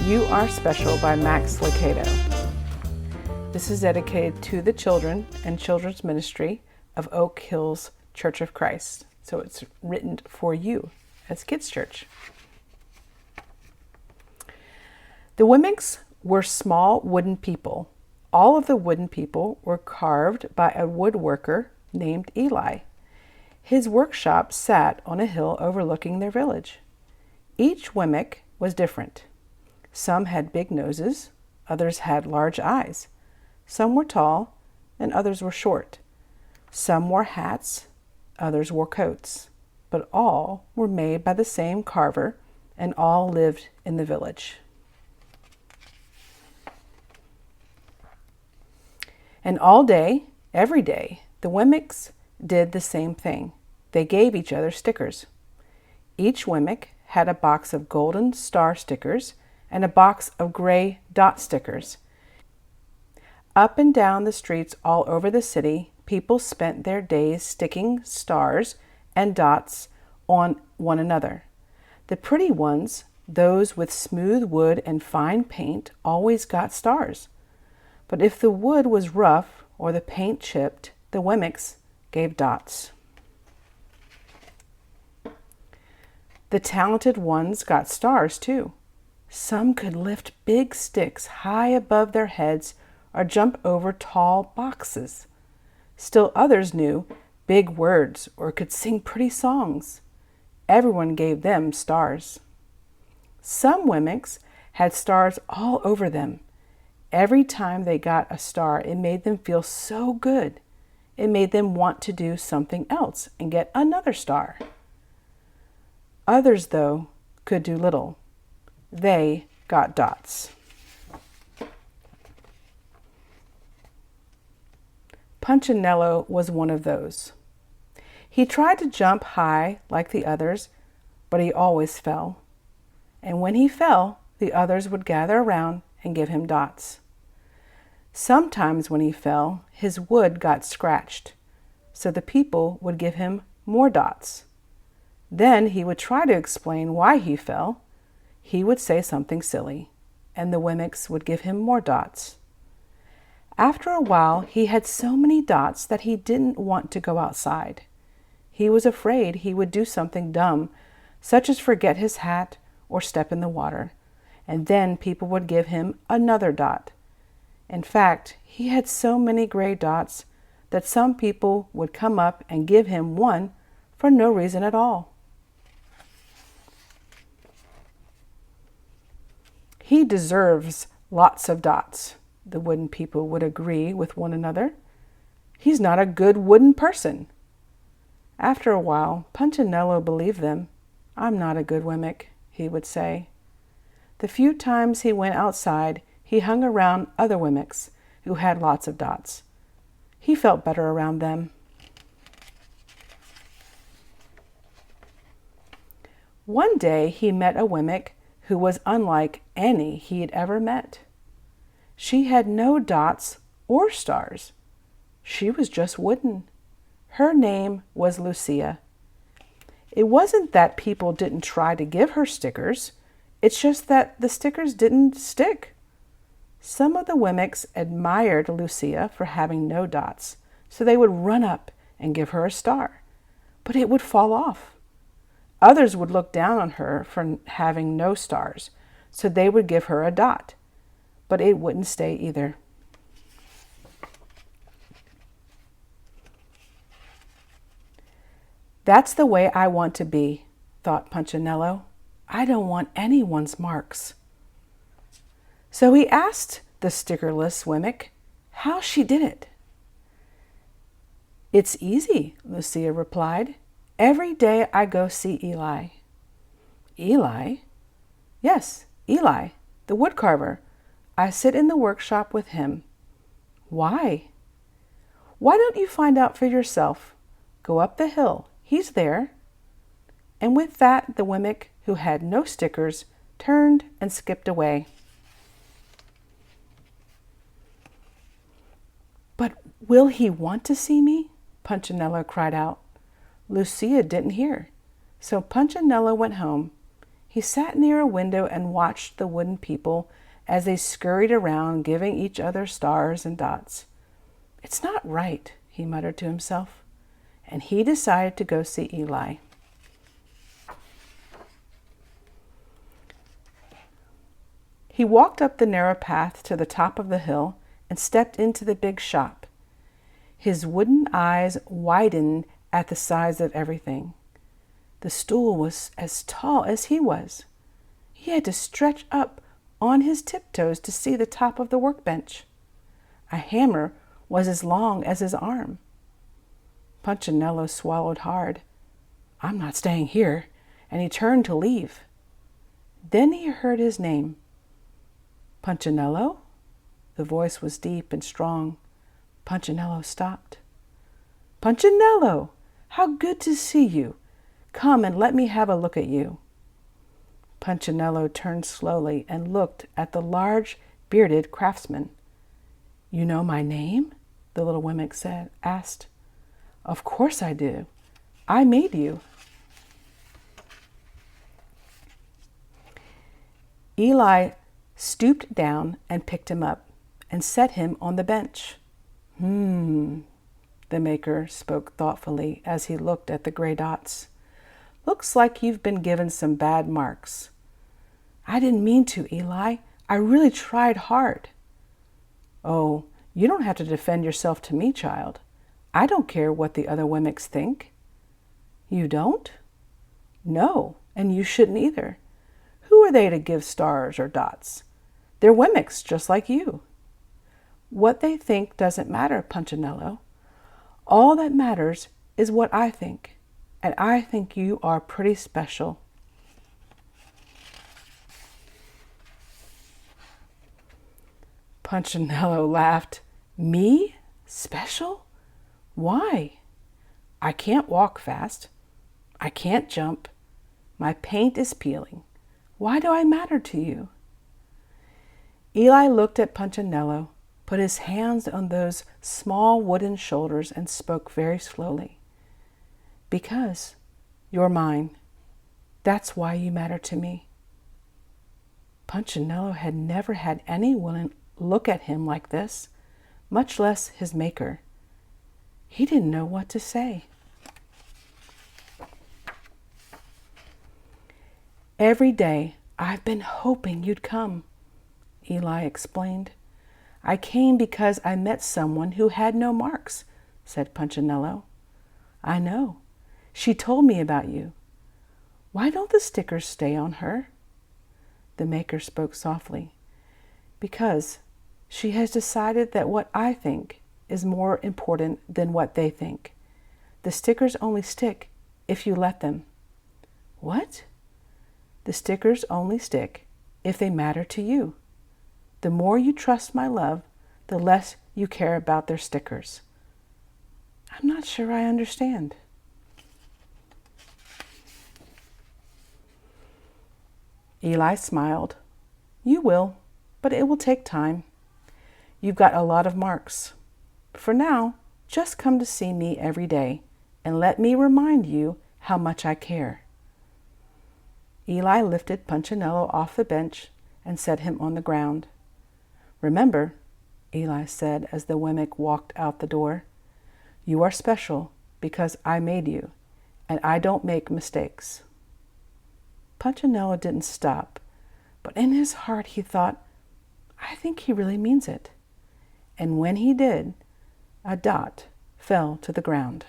You Are Special by Max Lucado. This is dedicated to the children and children's ministry of Oak Hills Church of Christ. So it's written for you as Kids Church. The Wemmicks were small wooden people. All of the wooden people were carved by a woodworker named Eli. His workshop sat on a hill overlooking their village. Each Wemmick was different. Some had big noses, others had large eyes. Some were tall, and others were short. Some wore hats, others wore coats. But all were made by the same carver, and all lived in the village. And all day, every day, the Wemmicks did the same thing. They gave each other stickers. Each Wemmick had a box of golden star stickers and a box of gray dot stickers. Up and down the streets all over the city, people spent their days sticking stars and dots on one another. The pretty ones, those with smooth wood and fine paint, always got stars. But if the wood was rough or the paint chipped, the Wemmicks gave dots. The talented ones got stars too. Some could lift big sticks high above their heads or jump over tall boxes. Still others knew big words or could sing pretty songs. Everyone gave them stars. Some Wemmicks had stars all over them. Every time they got a star, it made them feel so good. It made them want to do something else and get another star. Others, though, could do little. They got dots. Punchinello was one of those. He tried to jump high like the others, but he always fell. And when he fell, the others would gather around and give him dots. Sometimes when he fell, his wood got scratched, so the people would give him more dots. Then he would try to explain why he fell. He would say something silly, and the Wemmicks would give him more dots. After a while, he had so many dots that he didn't want to go outside. He was afraid he would do something dumb, such as forget his hat or step in the water, and then people would give him another dot. In fact, he had so many gray dots that some people would come up and give him one for no reason at all. He deserves lots of dots, the wooden people would agree with one another. He's not a good wooden person. After a while, Punchinello believed them. I'm not a good Wemmick, he would say. The few times he went outside, he hung around other Wemmicks who had lots of dots. He felt better around them. One day he met a Wemmick who was unlike any he had ever met. She had no dots or stars. She was just wooden. Her name was Lucia. It wasn't that people didn't try to give her stickers. It's just that the stickers didn't stick. Some of the Wemmicks admired Lucia for having no dots, so they would run up and give her a star, but it would fall off. Others would look down on her for having no stars, so they would give her a dot, but it wouldn't stay either. That's the way I want to be, thought Punchinello. I don't want anyone's marks. So he asked the stickerless Wemmick how she did it. It's easy, Lucia replied. Every day I go see Eli. Eli? Yes, Eli, the woodcarver. I sit in the workshop with him. Why? Why don't you find out for yourself? Go up the hill. He's there. And with that, the Wemmick, who had no stickers, turned and skipped away. But will he want to see me? Punchinello cried out. Lucia didn't hear, so Punchinello went home. He sat near a window and watched the wooden people as they scurried around, giving each other stars and dots. "It's not right," he muttered to himself, and he decided to go see Eli. He walked up the narrow path to the top of the hill and stepped into the big shop. His wooden eyes widened at the size of everything. The stool was as tall as he was. He had to stretch up on his tiptoes to see the top of the workbench. A hammer was as long as his arm. Punchinello swallowed hard. "I'm not staying here," and he turned to leave. Then he heard his name. "Punchinello?" The voice was deep and strong. Punchinello stopped. "Punchinello, how good to see you. Come and let me have a look at you." Punchinello turned slowly and looked at the large, bearded craftsman. "You know my name?" the little wemmick asked. "Of course I do. I made you." Eli stooped down and picked him up and set him on the bench. The maker spoke thoughtfully as he looked at the gray dots. "Looks like you've been given some bad marks." "I didn't mean to, Eli. I really tried hard." "Oh, you don't have to defend yourself to me, child. I don't care what the other wemmicks think." "You don't?" "No, and you shouldn't either. Who are they to give stars or dots? They're wemmicks just like you." "What they think doesn't matter, Punchinello. All that matters is what I think, and I think you are pretty special." Punchinello laughed. "Me? Special? Why? I can't walk fast. I can't jump. My paint is peeling. Why do I matter to you?" Eli looked at Punchinello, put his hands on those small wooden shoulders, and spoke very slowly. "Because you're mine. That's why you matter to me." Punchinello had never had anyone look at him like this, much less his maker. He didn't know what to say. "Every day I've been hoping you'd come," Eli explained. "I came because I met someone who had no marks," said Punchinello. "I know. She told me about you. Why don't the stickers stay on her?" The maker spoke softly. "Because she has decided that what I think is more important than what they think. The stickers only stick if you let them." "What?" "The stickers only stick if they matter to you. The more you trust my love, the less you care about their stickers." "I'm not sure I understand." Eli smiled. "You will, but it will take time. You've got a lot of marks. For now, just come to see me every day and let me remind you how much I care." Eli lifted Punchinello off the bench and set him on the ground. "Remember," Eli said as the wemmick walked out the door, "you are special because I made you, and I don't make mistakes." Punchinello didn't stop, but in his heart he thought, "I think he really means it." And when he did, a dot fell to the ground.